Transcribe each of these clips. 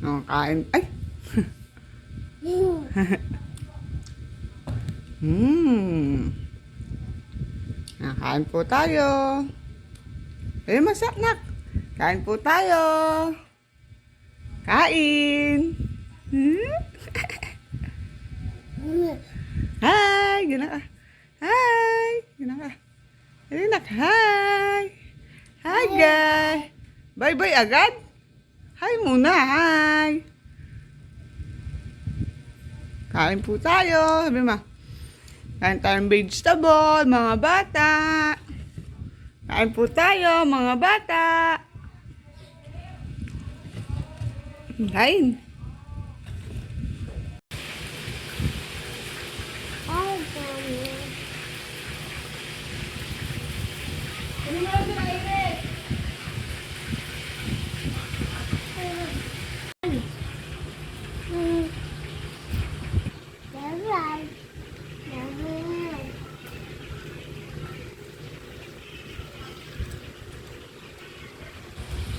Oh, kain. Ay! Kain po tayo. Masak nak. Kain po tayo. Kain. Hi, gina ka. Hi, gina ka. Nak, hi. Hi, guys. Bye-bye agad. Hi muna, hi. Kain po tayo. Sabi ma. Kain tayong vegetable, mga bata. Kain po tayo, mga bata. Kain.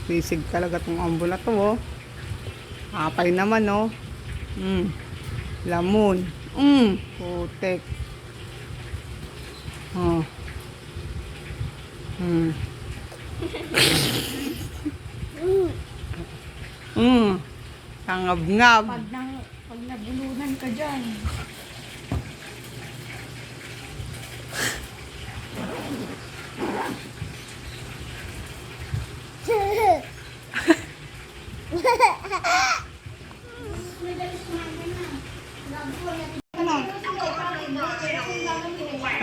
Sisig talaga tong ambo na to, oh. Apay naman, oh. Lamon. Putek. Oh. Tangab-ngab. Pag nabulunan ka dyan.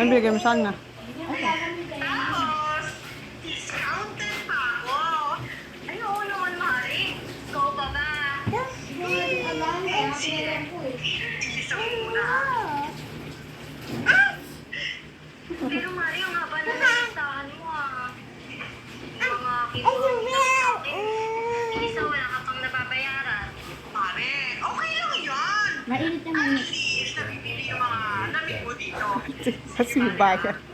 Ano bigay mo sana? Tapos, discounted pa ako. Ay, oo naman, Mari. Ikaw ba ba? Sige. Isa muna. Pero, Mari, ang haba na listahan mo, ah. Mga kinuha sa akin. Isa, wala ka pang nababayaran. Mari, okay lang yan. Mainit naman. At least, nabibili yung mga namig mo dito. Sa sibayan.